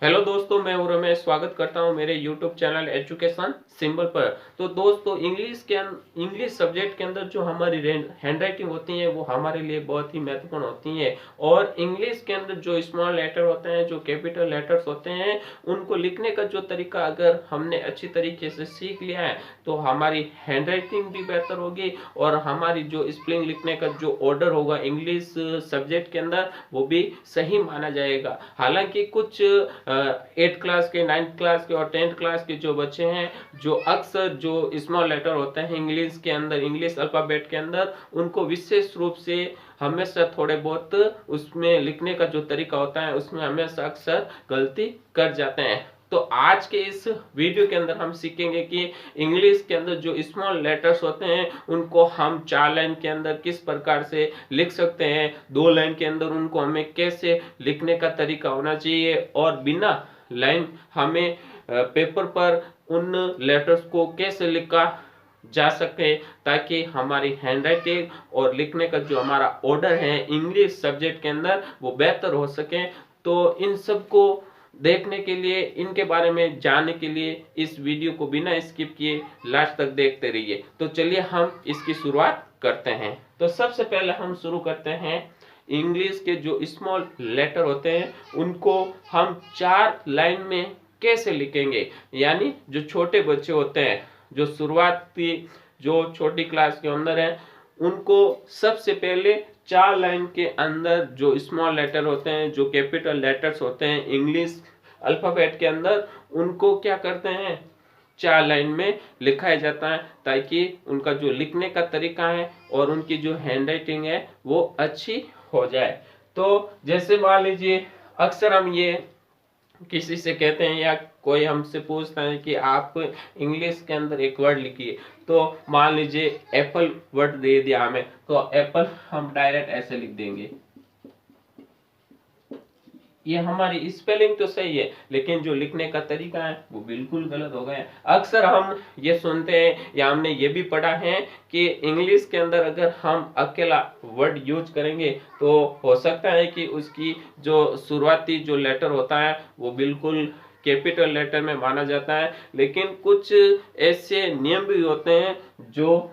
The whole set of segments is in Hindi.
हेलो दोस्तों, मैं हूं रमेश। स्वागत करता हूं मेरे यूट्यूब चैनल एजुकेशन सिंबल पर। तो दोस्तों, इंग्लिश सब्जेक्ट के अंदर जो हमारी हैंड राइटिंग होती है वो हमारे लिए बहुत ही महत्वपूर्ण होती है। और इंग्लिश के अंदर जो स्मॉल लेटर होते हैं, जो कैपिटल लेटर्स होते हैं, उनको लिखने का जो तरीका अगर हमने अच्छी तरीके से सीख लिया है तो हमारी हैंड राइटिंग भी बेहतर होगी और हमारी जो स्पेलिंग लिखने का जो ऑर्डर होगा इंग्लिश सब्जेक्ट के अंदर वो भी सही माना जाएगा। हालांकि कुछ 8 क्लास के, 9th क्लास के और 10th क्लास के जो बच्चे हैं, जो अक्सर जो स्मॉल लेटर होते हैं इंग्लिश के अंदर, इंग्लिश अल्फाबेट के अंदर, उनको विशेष रूप से हमेशा थोड़े बहुत उसमें लिखने का जो तरीका होता है उसमें हमेशा अक्सर गलती कर जाते हैं। तो आज के इस वीडियो के अंदर हम सीखेंगे कि इंग्लिश के अंदर जो स्मॉल लेटर्स होते हैं उनको हम 4 लाइन के अंदर किस प्रकार से लिख सकते हैं, 2 लाइन के अंदर उनको हमें कैसे लिखने का तरीका होना चाहिए, और बिना लाइन हमें पेपर पर उन लेटर्स को कैसे लिखा जा सके ताकि हमारी हैंडराइटिंग और लिखने का जो हमारा ऑर्डर है इंग्लिश सब्जेक्ट के अंदर वो बेहतर हो सके। तो इन सब को देखने के लिए, इनके बारे में जानने के लिए इस वीडियो को बिना स्किप किए लास्ट तक देखते रहिए। तो चलिए हम इसकी शुरुआत करते हैं। तो सबसे पहले हम शुरू करते हैं इंग्लिश के जो स्मॉल लेटर होते हैं उनको हम 4 लाइन में कैसे लिखेंगे। यानी जो छोटे बच्चे होते हैं, जो शुरुआती, जो छोटी क्लास के अंदर है, उनको सबसे पहले 4 लाइन के अंदर जो स्मॉल लेटर होते हैं, जो कैपिटल लेटर्स होते हैं इंग्लिश अल्फाबेट के अंदर, उनको क्या करते हैं 4 लाइन में लिखाया जाता है ताकि उनका जो लिखने का तरीका है और उनकी जो हैंडराइटिंग है वो अच्छी हो जाए। तो जैसे मान लीजिए अक्सर हम ये किसी से कहते हैं या कोई हमसे पूछता है कि आप इंग्लिश के अंदर एक वर्ड लिखिए, तो मान लीजिए एप्पल वर्ड दे दिया हमें, तो एप्पल हम डायरेक्ट ऐसे लिख देंगे। ये हमारी स्पेलिंग तो सही है लेकिन जो लिखने का तरीका है वो बिल्कुल गलत हो गया। अक्सर हम ये सुनते हैं या हमने ये भी पढ़ा है कि इंग्लिश के अंदर अगर हम अकेला वर्ड यूज करेंगे तो हो सकता है कि उसकी जो शुरुआती जो लेटर होता है वो बिल्कुल कैपिटल लेटर में माना जाता है, लेकिन कुछ ऐसे नियम भी होते हैं जो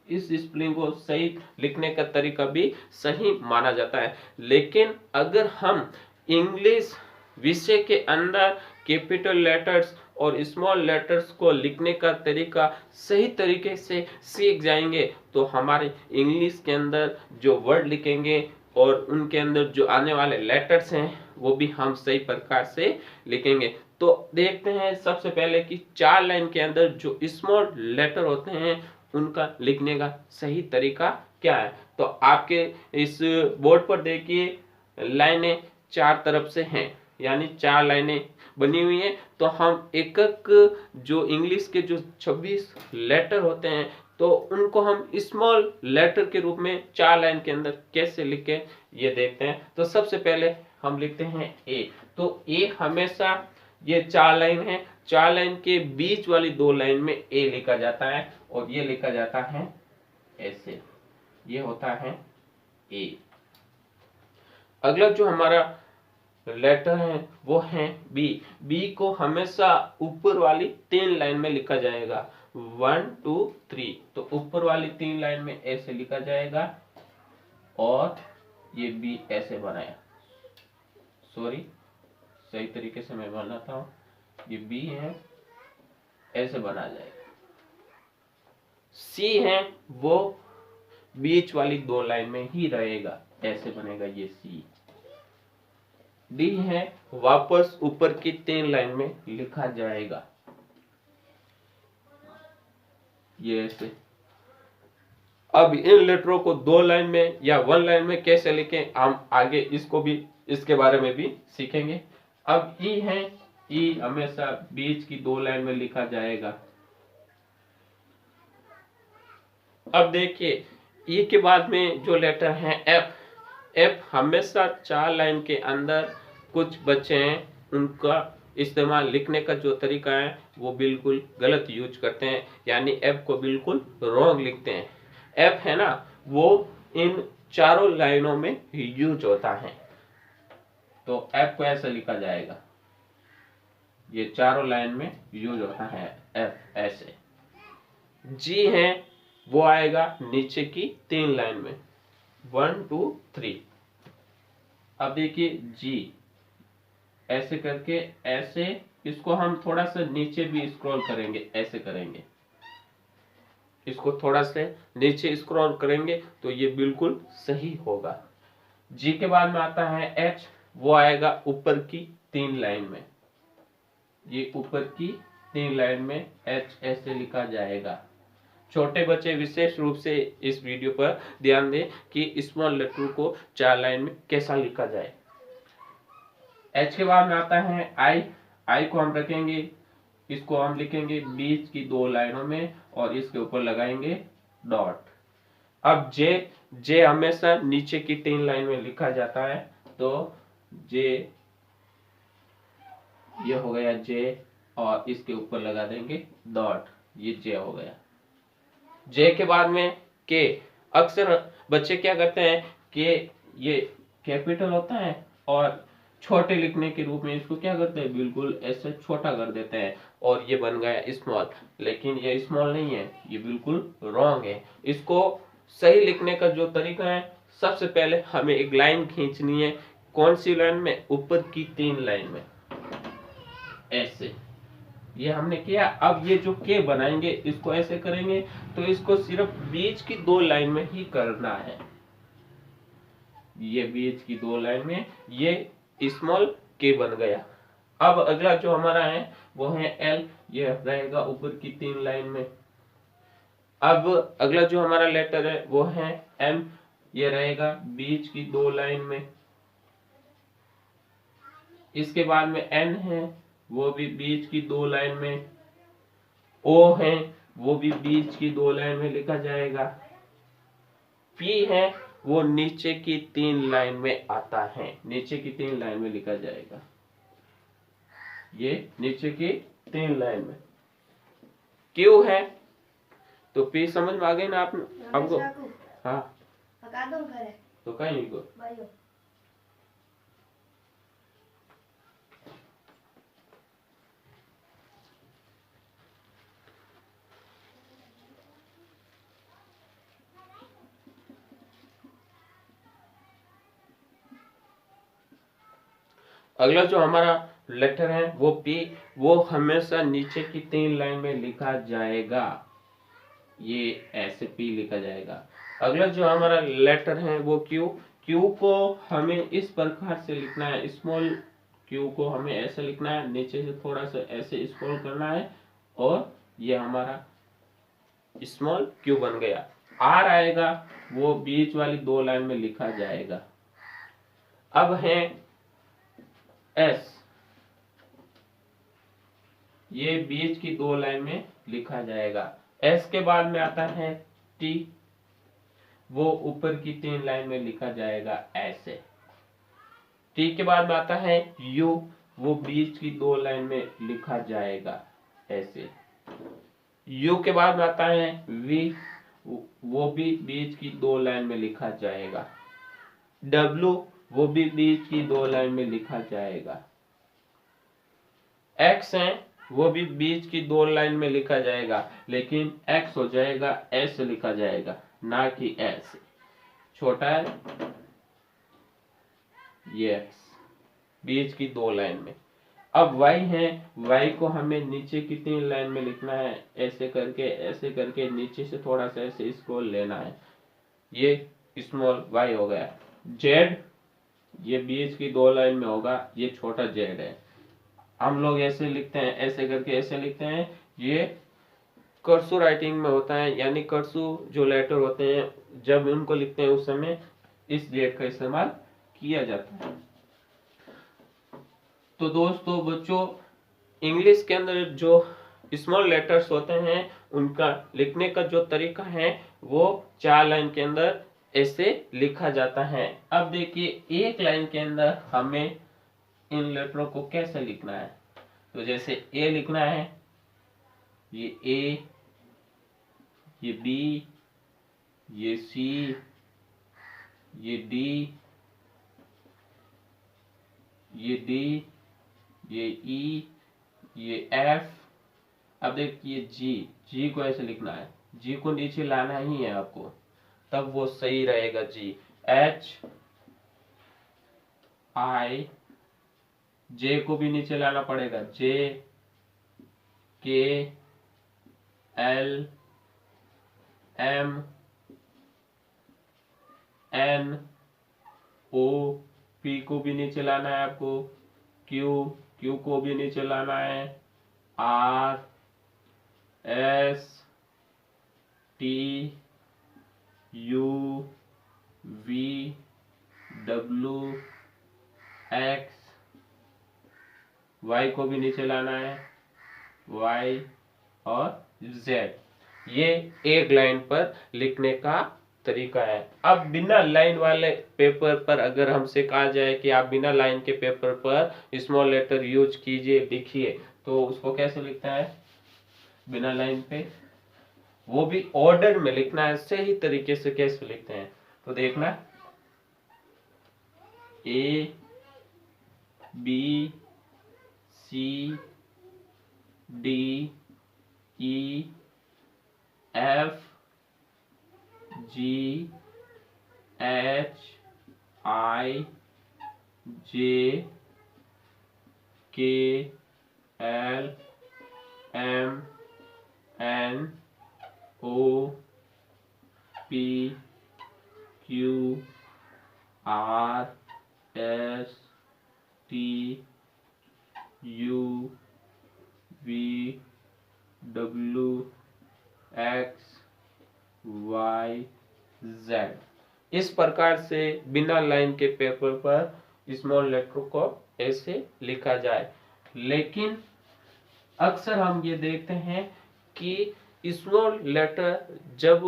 इस स्पेलिंग को सही लिखने का तरीका भी सही माना जाता है। लेकिन अगर हम इंग्लिश विषय के अंदर कैपिटल लेटर्स और स्मॉल लेटर्स को लिखने का तरीका सही तरीके से सीख जाएंगे तो हमारे इंग्लिश के अंदर जो वर्ड लिखेंगे और उनके अंदर जो आने वाले लेटर्स हैं वो भी हम सही प्रकार से लिखेंगे। तो देखते हैं सबसे पहले कि 4 लाइन के अंदर जो स्मॉल लेटर होते हैं उनका लिखने का सही तरीका क्या है। तो आपके इस बोर्ड पर देखिए लाइनें 4 तरफ से हैं, यानी 4 लाइनें बनी हुई हैं। तो हम एक एक जो इंग्लिश के जो 26 लेटर होते हैं तो उनको हम स्मॉल लेटर के रूप में 4 लाइन के अंदर कैसे लिखें ये देखते हैं। तो सबसे पहले हम लिखते हैं ए। तो ए हमेशा, ये 4 लाइन है, 4 लाइन के बीच वाली 2 लाइन में ए लिखा जाता है और ये लिखा जाता है ऐसे, ये होता है ए। अगला जो हमारा लेटर है वो है बी। बी को हमेशा ऊपर वाली 3 लाइन में लिखा जाएगा, 1 2 3। तो ऊपर वाली 3 लाइन में ऐसे लिखा जाएगा और ये बी ऐसे बनाया, सॉरी सही तरीके से मैं बनाता हूं, ये बी है ऐसे बना जाएगा। सी है वो बीच वाली 2 लाइन में ही रहेगा, ऐसे बनेगा ये सी। डी है वापस ऊपर की 3 लाइन में लिखा जाएगा, ये ऐसे। अब इन लेटरों को 2 लाइन में या 1 लाइन में कैसे लिखें हम आगे इसको भी, इसके बारे में भी सीखेंगे। अब ई है, ई हमेशा बीच की 2 लाइन में लिखा जाएगा। अब देखिए ई के बाद में जो लेटर है एफ। एफ हमेशा 4 लाइन के अंदर, कुछ बच्चे हैं उनका इस्तेमाल लिखने का जो तरीका है वो बिल्कुल गलत यूज करते हैं, यानी एफ को बिल्कुल रॉन्ग लिखते हैं। एफ है ना वो इन चारों लाइनों में यूज होता है। तो एफ को ऐसे लिखा जाएगा, ये चारों लाइन में यूज होता है एफ ऐसे। जी है वो आएगा नीचे की 3 लाइन में 1 2 3। अब देखिए जी ऐसे करके ऐसे, इसको हम थोड़ा सा नीचे भी स्क्रॉल करेंगे, ऐसे करेंगे, इसको थोड़ा से नीचे स्क्रॉल करेंगे तो ये बिल्कुल सही होगा। जी के बाद में आता है एच, वो आएगा ऊपर की 3 लाइन में, ये ऊपर की 3 लाइन में एच ऐसे लिखा जाएगा। छोटे बच्चे विशेष रूप से इस वीडियो पर ध्यान दें कि स्मॉल लेटर को 4 लाइन में कैसा लिखा जाए। एच के बाद में आता है आई, आई को हम रखेंगे, इसको हम लिखेंगे बीच की 2 लाइनों में और इसके ऊपर लगाएंगे डॉट। अब जे, जे हमेशा नीचे की 3 लाइन में लिखा जाता है, तो जे ये हो गया जे और इसके ऊपर लगा देंगे डॉट, ये जे हो गया। जे के बाद में के, अक्सर बच्चे क्या करते हैं कि ये कैपिटल होता है और छोटे लिखने के रूप में इसको क्या करते हैं, बिल्कुल ऐसे छोटा कर देते हैं और ये बन गया स्मॉल। लेकिन ये स्मॉल नहीं है, ये बिल्कुल रॉन्ग है। इसको सही लिखने का जो तरीका है, सबसे पहले हमें एक लाइन खींचनी है। कौन सी लाइन में, ऊपर की 3 लाइन में ऐसे, ये हमने किया। अब ये जो के बनाएंगे इसको ऐसे करेंगे, तो इसको सिर्फ बीच की 2 लाइन में ही करना है। ये बीच की 2 लाइन में ये स्मॉल के बन गया। अब अगला जो हमारा है वो है एल, ये रहेगा ऊपर की 3 लाइन में। अब अगला जो हमारा लेटर है वो है एम, ये रहेगा बीच की 2 लाइन में। इसके बाद में एन है, वो भी बीच की 2 लाइन में। ओ है, वो भी बीच की 2 लाइन में लिखा जाएगा। पी है, वो नीचे की 3 लाइन में आता है, नीचे की 3 लाइन में लिखा जाएगा, ये नीचे की 3 लाइन में। क्यू है, तो पी समझ में आ गई ना आपको? हाँ पका दो करे तो कहीं को अगला जो हमारा लेटर है वो पी, वो हमेशा नीचे की 3 लाइन में लिखा जाएगा, ये ऐसे पी लिखा जाएगा। अगला जो हमारा लेटर है वो क्यू, क्यू को हमें इस प्रकार से लिखना है, स्मॉल क्यू को हमें ऐसे लिखना है, नीचे से थोड़ा सा ऐसे स्क्रॉल करना है और ये हमारा स्मॉल क्यू बन गया। आर आएगा, वो बीच वाली 2 लाइन में लिखा जाएगा। अब है एस, ये बीच की 2 लाइन में लिखा जाएगा। एस के बाद में आता है टी, वो ऊपर की 3 लाइन में लिखा जाएगा ऐसे। टी के बाद में आता है यू, वो बीच की 2 लाइन में लिखा जाएगा ऐसे। यू के बाद में आता है वी, वो भी बीच की 2 लाइन में लिखा जाएगा। डब्लू, वो भी बीच की 2 लाइन में लिखा जाएगा। एक्स है, वो भी बीच की 2 लाइन में लिखा जाएगा, लेकिन एक्स हो जाएगा ऐसे लिखा जाएगा, ना कि ऐसे, छोटा है ये एक्स बीच की 2 लाइन में। अब वाई है, वाई को हमें नीचे की 3 लाइन में लिखना है, ऐसे करके नीचे से थोड़ा सा ऐसे स्क्रॉल लेना है, ये स्मॉल वाई हो गया। जेड, ये बीच की 2 लाइन में होगा, ये छोटा जेड है। हम लोग ऐसे लिखते हैं, ऐसे करके ऐसे लिखते हैं, ये कर्सु राइटिंग में होता है, यानी कर्सु जो लेटर होते हैं जब उनको लिखते हैं उस समय इस जेड का इस्तेमाल किया जाता है। तो दोस्तों बच्चों, इंग्लिश के अंदर जो स्मॉल लेटर्स होते हैं उनका लिखने का जो तरीका है वो 4 लाइन के अंदर ऐसे लिखा जाता है। अब देखिए एक लाइन के अंदर हमें इन लेटरों को कैसे लिखना है, तो जैसे ए लिखना है, ये ए, ये बी, ये सी, ये डी, ये डी, ये ई, ये एफ, अब देखिए जी, जी को ऐसे लिखना है, जी को नीचे लाना ही है आपको, तब वो सही रहेगा। जी, एच आई, जे को भी नीचे लाना पड़ेगा, J K L M N O, P को भी नीचे लाना है आपको, क्यू, क्यू को भी नीचे लाना है, R S T U V W X, Y को भी नीचे लाना है, वाई और जेड। ये एक लाइन पर लिखने का तरीका है। अब बिना लाइन वाले पेपर पर अगर हमसे कहा जाए कि आप बिना लाइन के पेपर पर स्मॉल लेटर यूज कीजिए, लिखिए, तो उसको कैसे लिखता है बिना लाइन पे, वो भी ऑर्डर में लिखना है, सही तरीके से कैसे लिखते हैं तो देखना, A B C D E F G H I J K L M N O P Q R S T U V W X Y Z. इस प्रकार से बिना लाइन के पेपर पर स्मॉल लेटर को ऐसे लिखा जाए। लेकिन अक्सर हम ये देखते हैं कि स्मॉल लेटर जब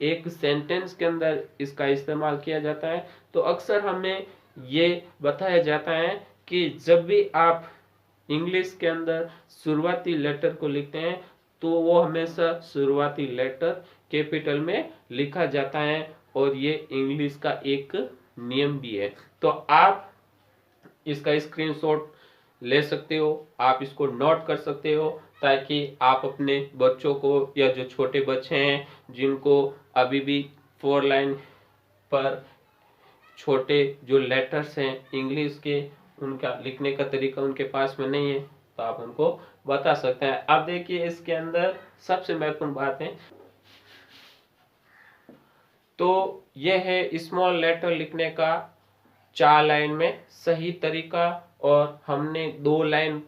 एक सेंटेंस के अंदर इसका इस्तेमाल किया जाता है तो अक्सर हमें ये बताया जाता है कि जब भी आप इंग्लिश के अंदर शुरुआती लेटर को लिखते हैं तो वो हमेशा शुरुआती लेटर कैपिटल में लिखा जाता है, और ये इंग्लिश का एक नियम भी है। तो आप इसका स्क्रीनशॉट ले सकते हो, आप इसको नोट कर सकते हो, ताकि आप अपने बच्चों को या जो छोटे बच्चे हैं जिनको अभी भी 4 लाइन पर छोटे जो लेटर्स हैं इंग्लिश के, उनका लिखने का तरीका उनके पास में नहीं है, तो आप उनको बता सकते हैं। अब देखिए इसके अंदर सबसे महत्वपूर्ण बात है, तो यह है स्मॉल लेटर लिखने का 4 लाइन में सही तरीका। और हमने 2 लाइन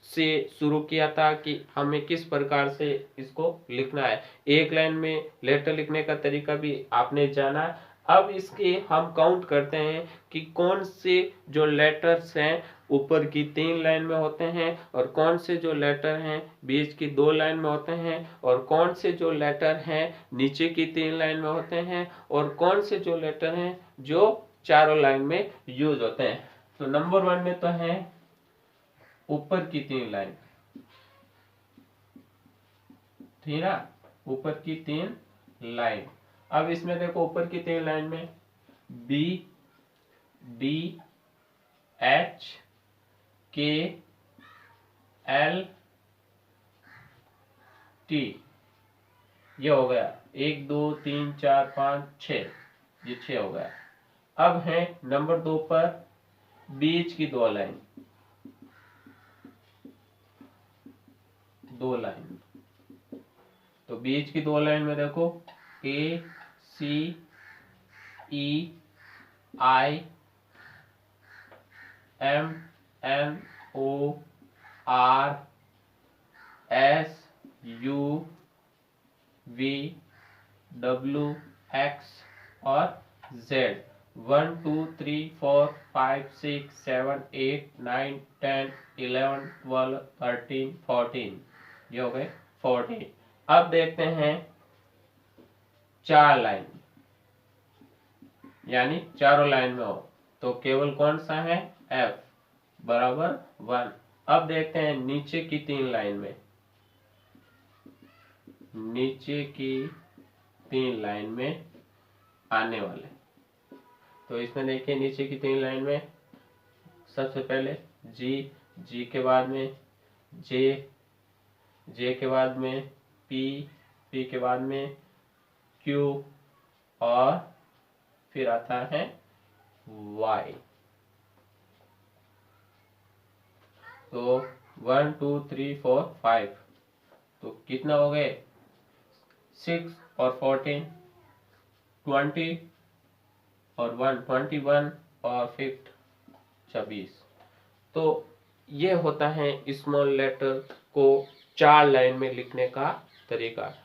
से शुरू किया था कि हमें किस प्रकार से इसको लिखना है, 1 लाइन में लेटर लिखने का तरीका भी आपने जाना। अब इसके हम काउंट करते हैं कि कौन से जो लेटर्स हैं ऊपर की 3 लाइन में होते हैं, और कौन से जो लेटर हैं बीच की 2 लाइन में होते हैं, और कौन से जो लेटर हैं नीचे की 3 लाइन में होते हैं, और कौन से जो लेटर हैं जो चारों लाइन में यूज होते हैं। तो नंबर 1 में तो है ऊपर की 3 लाइन, ठीक है, ऊपर की 3 लाइन। अब इसमें देखो ऊपर की 3 लाइन में बी डी एच के एल टी, ये हो गया 1 2 3 4 5 6, ये 6 हो गया। अब है नंबर 2 पर बीच की 2 लाइन, 2 लाइन, तो बीच की 2 लाइन में देखो A C E I M N O R S U V W X और जेड। 1 2 3 4 5 6 7 8 9 10 11 12 13 14, ये हो गए 14। अब देखते हैं 4 लाइन, यानी चारों लाइन में हो तो केवल कौन सा है एफ बराबर 1। अब देखते हैं नीचे की 3 लाइन में, नीचे की 3 लाइन में आने वाले, तो इसमें देखिए नीचे की 3 लाइन में सबसे पहले जी जी के बाद में जे, जे के बाद में पी, पी के बाद में क्यू और फिर आता है वाई। तो 1 2 3 4 5, तो कितना हो गए 6 और 14 20 और 1 21 और 5 26। तो ये होता है स्मॉल लेटर को 4 लाइन में लिखने का तरीका।